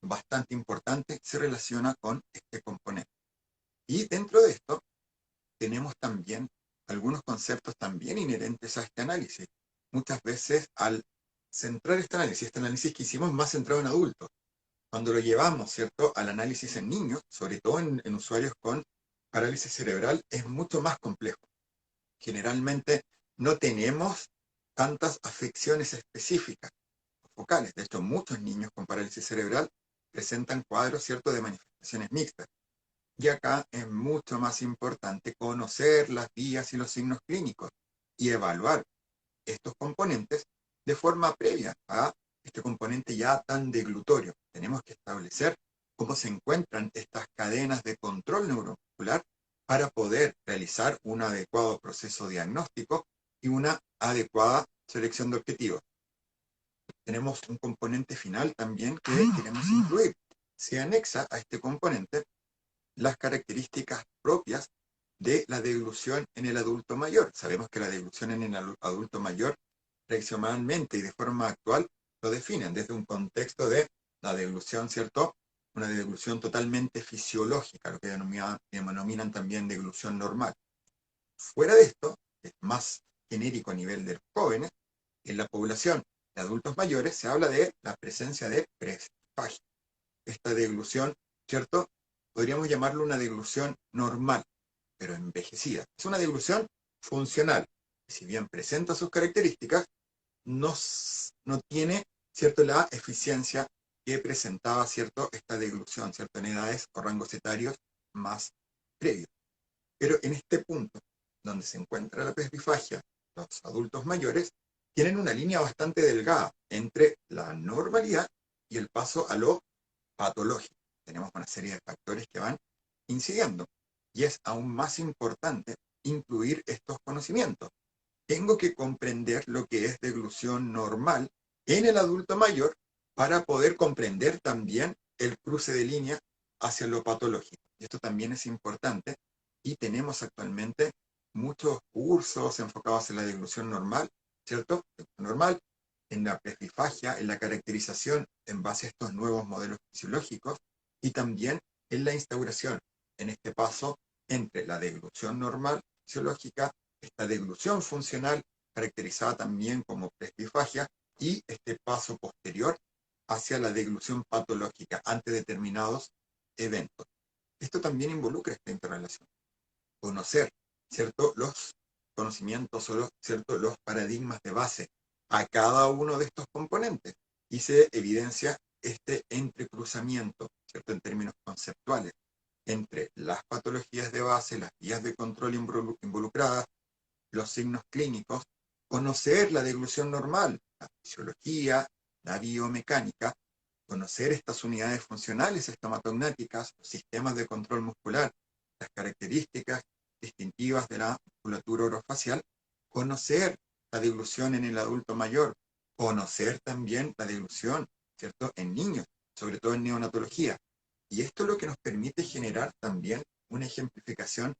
bastante importante se relaciona con este componente. Y dentro de esto tenemos también algunos conceptos también inherentes a este análisis. Muchas veces al centrar este análisis que hicimos más centrado en adultos, cuando lo llevamos, ¿cierto?, al análisis en niños, sobre todo en usuarios con parálisis cerebral, es mucho más complejo. Generalmente no tenemos tantas afecciones específicas focales. De hecho, muchos niños con parálisis cerebral presentan cuadros, ¿cierto?, de manifestaciones mixtas. Y acá es mucho más importante conocer las vías y los signos clínicos y evaluar estos componentes de forma previa a este componente ya tan deglutorio. Tenemos que establecer cómo se encuentran estas cadenas de control neuromuscular para poder realizar un adecuado proceso diagnóstico y una adecuada selección de objetivos. Tenemos un componente final también que queremos incluir. Se anexa a este componente las características propias de la deglución en el adulto mayor. Sabemos que la deglución en el adulto mayor, tradicionalmente y de forma actual, lo definen desde un contexto de la deglución, ¿cierto? Una deglución totalmente fisiológica, lo que denominan también deglución normal. Fuera de esto, es más genérico a nivel de los jóvenes, en la población de adultos mayores se habla de la presencia de presfagia. Esta deglución, ¿cierto? Podríamos llamarlo una deglución normal, pero envejecida. Es una deglución funcional. Si bien presenta sus características, no tiene, ¿cierto?, la eficiencia que presentaba, ¿cierto?, esta deglución, ¿cierto?, en edades o rangos etarios más previos. Pero en este punto, donde se encuentra la presbifagia, los adultos mayores tienen una línea bastante delgada entre la normalidad y el paso a lo patológico. Tenemos una serie de factores que van incidiendo y es aún más importante incluir estos conocimientos. Tengo que comprender lo que es deglución normal en el adulto mayor para poder comprender también el cruce de línea hacia lo patológico. Y esto también es importante y tenemos actualmente muchos cursos enfocados en la deglución normal, ¿cierto? Normal, en la presbifagia, en la caracterización en base a estos nuevos modelos fisiológicos y también en la instauración en este paso entre la deglución normal fisiológica, esta deglución funcional caracterizada también como presbifagia y este paso posterior hacia la deglución patológica ante determinados eventos. Esto también involucra esta interrelación. Conocer, ¿cierto?, los conocimientos o ¿cierto?, los paradigmas de base a cada uno de estos componentes y se evidencia este entrecruzamiento, ¿cierto?, en términos conceptuales, entre las patologías de base, las vías de control involucradas, los signos clínicos, conocer la deglución normal, la fisiología, la biomecánica, conocer estas unidades funcionales estomatognáticas, los sistemas de control muscular, las características distintivas de la musculatura orofacial, conocer la deglución en el adulto mayor, conocer también la deglución, ¿cierto?, en niños, sobre todo en neonatología. Y esto es lo que nos permite generar también una ejemplificación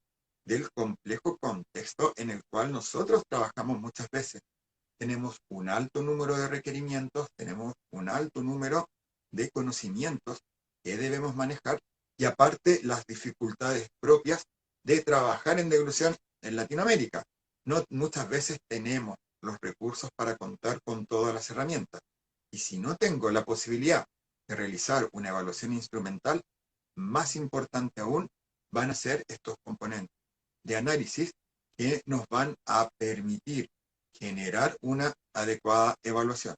del complejo contexto en el cual nosotros trabajamos muchas veces. Tenemos un alto número de requerimientos, tenemos un alto número de conocimientos que debemos manejar y aparte las dificultades propias de trabajar en deglución en Latinoamérica. No muchas veces tenemos los recursos para contar con todas las herramientas. Y si no tengo la posibilidad de realizar una evaluación instrumental, más importante aún van a ser estos componentes de análisis que nos van a permitir generar una adecuada evaluación.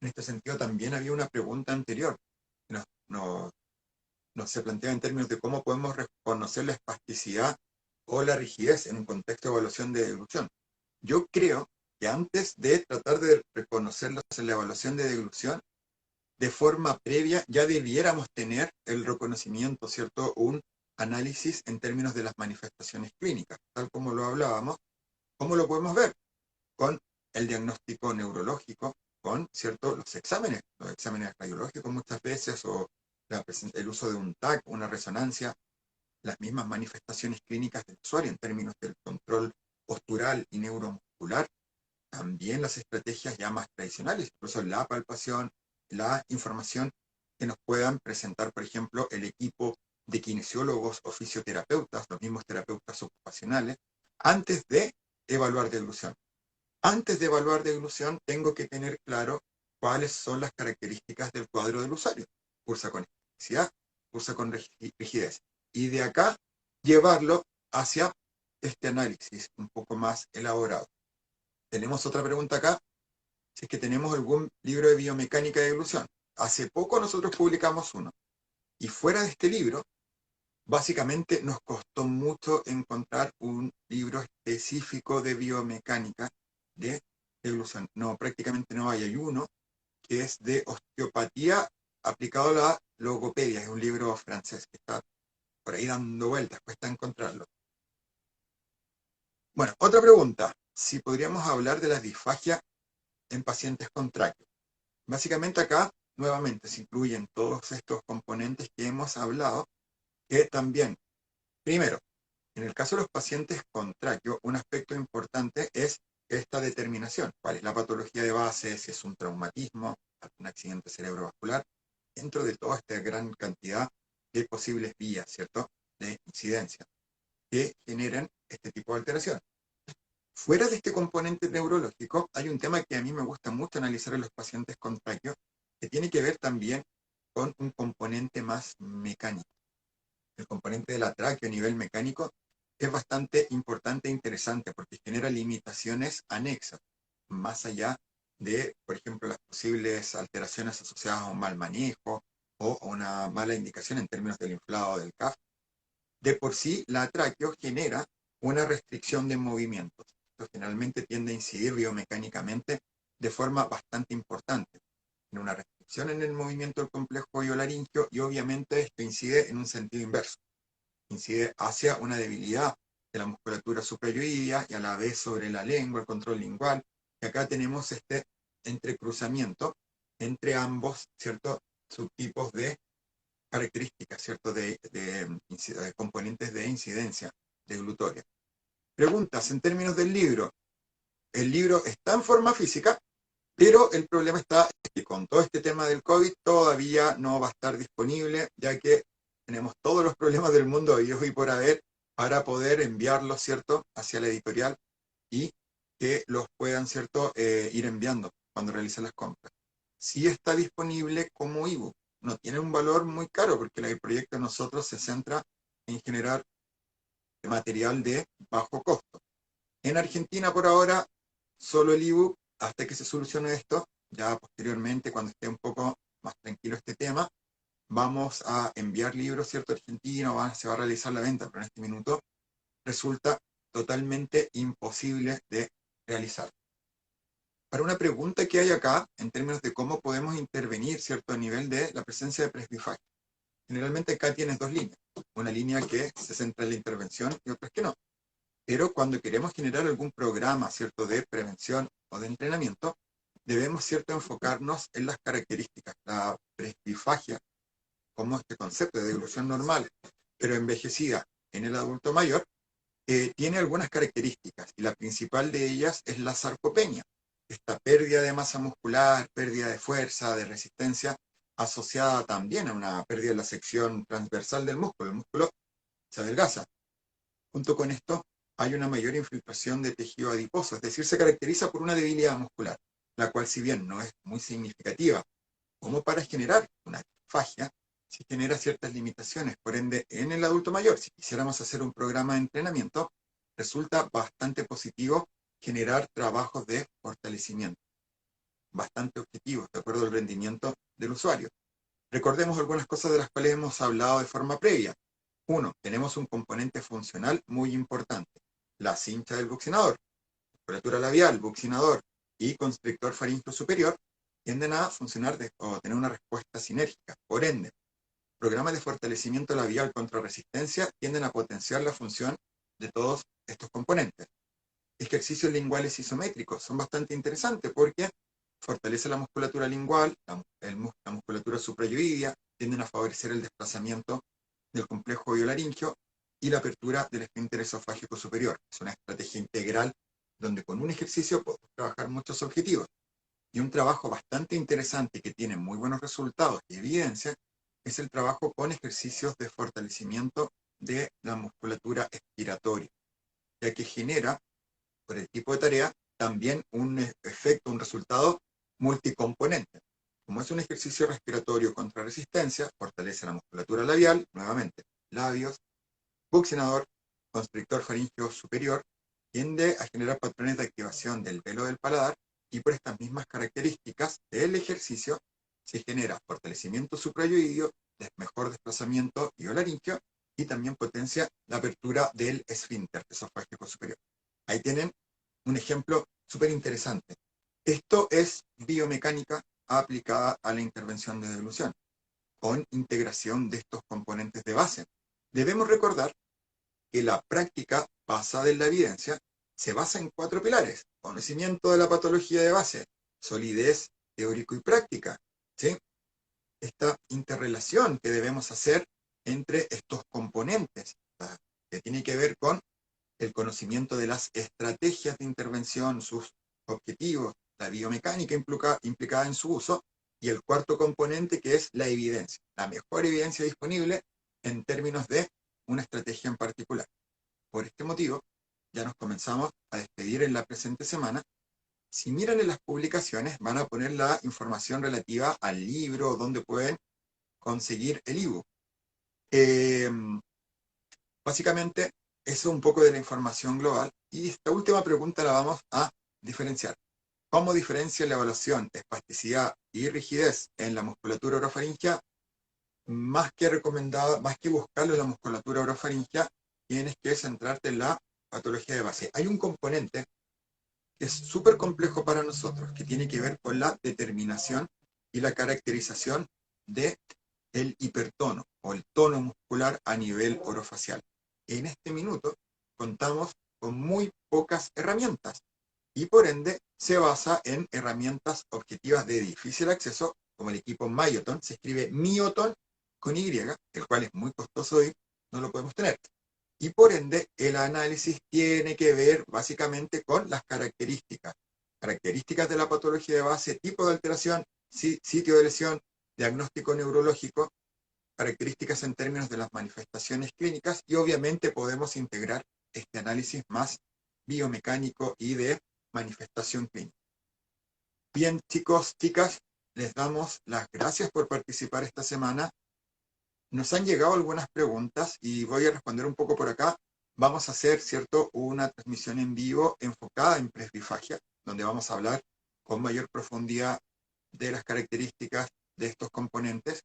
En este sentido, también había una pregunta anterior que nos se plantea en términos de cómo podemos reconocer la espasticidad o la rigidez en un contexto de evaluación de deglución. Yo creo que antes de tratar de reconocerlos en la evaluación de deglución, de forma previa ya debiéramos tener el reconocimiento, ¿cierto? Un análisis en términos de las manifestaciones clínicas, tal como lo hablábamos. ¿Cómo lo podemos ver? Con el diagnóstico neurológico, con, ¿cierto?, los exámenes radiológicos muchas veces, o el uso de un TAC, una resonancia, las mismas manifestaciones clínicas del usuario en términos del control postural y neuromuscular, también las estrategias ya más tradicionales, incluso la palpación, la información que nos puedan presentar, por ejemplo, el equipo de kinesiólogos o fisioterapeutas, los mismos terapeutas ocupacionales, antes de evaluar deglución. Antes de evaluar deglución, tengo que tener claro cuáles son las características del cuadro del usuario. Cursa con elasticidad, cursa con rigidez. Y de acá llevarlo hacia este análisis un poco más elaborado. Tenemos otra pregunta acá, si es que tenemos algún libro de biomecánica de deglución. Hace poco nosotros publicamos uno. Y fuera de este libro, básicamente nos costó mucho encontrar un libro específico de biomecánica de deglución. No, prácticamente no hay. Hay uno que es de osteopatía aplicado a la logopedia. Es un libro francés que está por ahí dando vueltas, cuesta encontrarlo. Bueno, otra pregunta. Si podríamos hablar de la disfagia en pacientes con tráqueo. Básicamente acá, nuevamente, se incluyen todos estos componentes que hemos hablado, que también, primero, en el caso de los pacientes con tráqueo, un aspecto importante es esta determinación. ¿Cuál es la patología de base? Si es un traumatismo, un accidente cerebrovascular, dentro de toda esta gran cantidad de posibles vías, ¿cierto?, de incidencia que generen este tipo de alteración. Fuera de este componente neurológico, hay un tema que a mí me gusta mucho analizar en los pacientes con tráqueo, que tiene que ver también con un componente más mecánico. El componente de la tráqueo a nivel mecánico es bastante importante e interesante porque genera limitaciones anexas, más allá de, por ejemplo, las posibles alteraciones asociadas a un mal manejo o a una mala indicación en términos del inflado del CAF. De por sí, la tráqueo genera una restricción de movimientos. Esto generalmente tiende a incidir biomecánicamente de forma bastante importante en una restricción en el movimiento del complejo oído-laríngeo, y obviamente esto incide en un sentido inverso. Incide hacia una debilidad de la musculatura suprayoidea y a la vez sobre la lengua, el control lingual. Y acá tenemos este entrecruzamiento entre ambos, ¿cierto?, subtipos de características, ¿cierto?, de componentes de incidencia deglutoria. Preguntas en términos del libro. El libro está en forma física, pero el problema está que con todo este tema del COVID todavía no va a estar disponible, ya que tenemos todos los problemas del mundo habidos y por haber para poder enviarlos, ¿cierto?, hacia la editorial y que los puedan, ¿cierto?, ir enviando cuando realicen las compras. Sí está disponible como ebook. No tiene un valor muy caro porque el proyecto de nosotros se centra en generar material de bajo costo. En Argentina por ahora solo el ebook hasta que se solucione esto. Ya posteriormente, cuando esté un poco más tranquilo este tema, vamos a enviar libros, ¿cierto?, argentino, se va a realizar la venta, pero en este minuto resulta totalmente imposible de realizar. Para una pregunta que hay acá, en términos de cómo podemos intervenir, ¿cierto?, a nivel de la presencia de presbifagia. Generalmente acá tienes dos líneas. Una línea que se centra en la intervención y otras que no. Pero cuando queremos generar algún programa, ¿cierto?, de prevención o de entrenamiento, debemos, ¿cierto?, enfocarnos en las características. La presbifagia, como este concepto de deglución normal, pero envejecida en el adulto mayor, tiene algunas características, y la principal de ellas es la sarcopenia. Esta pérdida de masa muscular, pérdida de fuerza, de resistencia, asociada también a una pérdida de la sección transversal del músculo. El músculo se adelgaza. Junto con esto, hay una mayor infiltración de tejido adiposo, es decir, se caracteriza por una debilidad muscular, la cual, si bien no es muy significativa como para generar una disfagia, sí genera ciertas limitaciones. Por ende, en el adulto mayor, si quisiéramos hacer un programa de entrenamiento, resulta bastante positivo generar trabajos de fortalecimiento, bastante objetivos, de acuerdo al rendimiento del usuario. Recordemos algunas cosas de las cuales hemos hablado de forma previa. Uno, tenemos un componente funcional muy importante, la cincha del buccinador. Musculatura labial, buccinador y constrictor faríngeo superior tienden a funcionar o tener una respuesta sinérgica. Por ende, programas de fortalecimiento labial contra resistencia tienden a potenciar la función de todos estos componentes. Ejercicios linguales isométricos son bastante interesantes porque fortalece la musculatura lingual, la musculatura suprayoidea, tienden a favorecer el desplazamiento del complejo biolaringio y la apertura del esfínter esofágico superior. Es una estrategia integral donde con un ejercicio podemos trabajar muchos objetivos. Y un trabajo bastante interesante que tiene muy buenos resultados y evidencia es el trabajo con ejercicios de fortalecimiento de la musculatura expiratoria, ya que genera, por el tipo de tarea, también un efecto, un resultado multicomponente. Como es un ejercicio respiratorio contra resistencia, fortalece la musculatura labial, nuevamente, labios, buccinador, constrictor faríngeo superior, tiende a generar patrones de activación del velo del paladar, y por estas mismas características del ejercicio se genera fortalecimiento suprayoideo, mejor desplazamiento biolaringio y también potencia la apertura del esfínter esofágico superior. Ahí tienen un ejemplo súper interesante. Esto es biomecánica aplicada a la intervención de deglución, con integración de estos componentes de base. Debemos recordar que la práctica basada en la evidencia se basa en 4 pilares: conocimiento de la patología de base, solidez teórico y práctica, ¿sí? Esta interrelación que debemos hacer entre estos componentes, que tiene que ver con el conocimiento de las estrategias de intervención, sus objetivos, la biomecánica implicada en su uso, y el cuarto componente, que es la evidencia, la mejor evidencia disponible en términos de una estrategia en particular. Por este motivo, ya nos comenzamos a despedir en la presente semana. Si miran en las publicaciones, van a poner la información relativa al libro, donde pueden conseguir el ebook. Básicamente, eso es un poco de la información global. Y esta última pregunta la vamos a diferenciar. ¿Cómo diferencia la evaluación de espasticidad y rigidez en la musculatura orofaringea? Más que recomendada, más que buscarlo en la musculatura orofaringea, tienes que centrarte en la patología de base. Hay un componente que es súper complejo para nosotros, que tiene que ver con la determinación y la caracterización de el hipertono o el tono muscular a nivel orofacial. En este minuto contamos con muy pocas herramientas y por ende se basa en herramientas objetivas de difícil acceso, como el equipo Myoton. Se escribe Myoton con Y, el cual es muy costoso y no lo podemos tener. Y por ende, el análisis tiene que ver básicamente con las características de la patología de base, tipo de alteración, sitio de lesión, diagnóstico neurológico, características en términos de las manifestaciones clínicas, y obviamente podemos integrar este análisis más biomecánico y de manifestación clínica. Bien, chicos, chicas, les damos las gracias por participar esta semana. Nos han llegado algunas preguntas y voy a responder un poco por acá. Vamos a hacer, ¿cierto?, una transmisión en vivo enfocada en presbifagia, donde vamos a hablar con mayor profundidad de las características de estos componentes.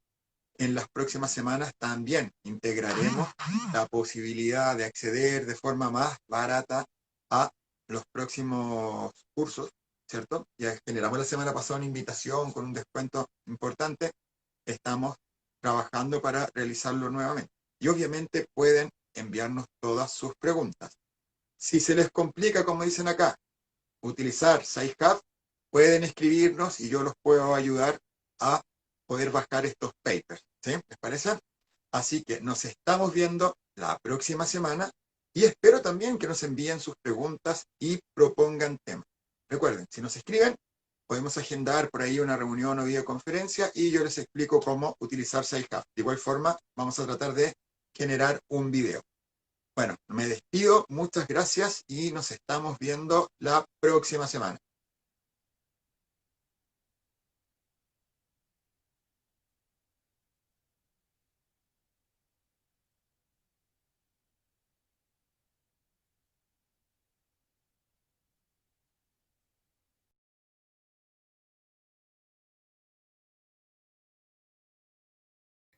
En las próximas semanas también integraremos la posibilidad de acceder de forma más barata a los próximos cursos, ¿cierto? Ya generamos la semana pasada una invitación con un descuento importante. Estamos trabajando para realizarlo nuevamente. Y obviamente pueden enviarnos todas sus preguntas. Si se les complica, como dicen acá, utilizar SciHub, pueden escribirnos y yo los puedo ayudar a poder bajar estos papers. ¿Sí? ¿Les parece? Así que nos estamos viendo la próxima semana y espero también que nos envíen sus preguntas y propongan temas. Recuerden, si nos escriben, podemos agendar por ahí una reunión o videoconferencia y yo les explico cómo utilizar SciHub. De igual forma, vamos a tratar de generar un video. Bueno, me despido, muchas gracias y nos estamos viendo la próxima semana.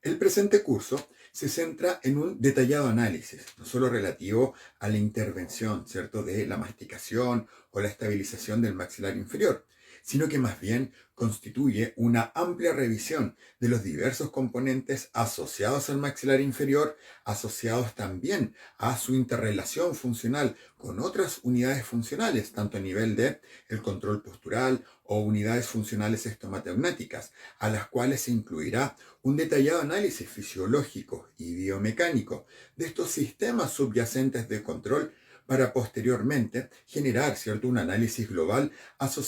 El presente curso se centra en un detallado análisis, no solo relativo a la intervención, ¿cierto?, de la masticación o la estabilización del maxilar inferior, sino que más bien constituye una amplia revisión de los diversos componentes asociados al maxilar inferior, asociados también a su interrelación funcional con otras unidades funcionales, tanto a nivel de el control postural o unidades funcionales estomatognáticas, a las cuales se incluirá un detallado análisis fisiológico y biomecánico de estos sistemas subyacentes de control para posteriormente generar, ¿cierto?, un análisis global asociado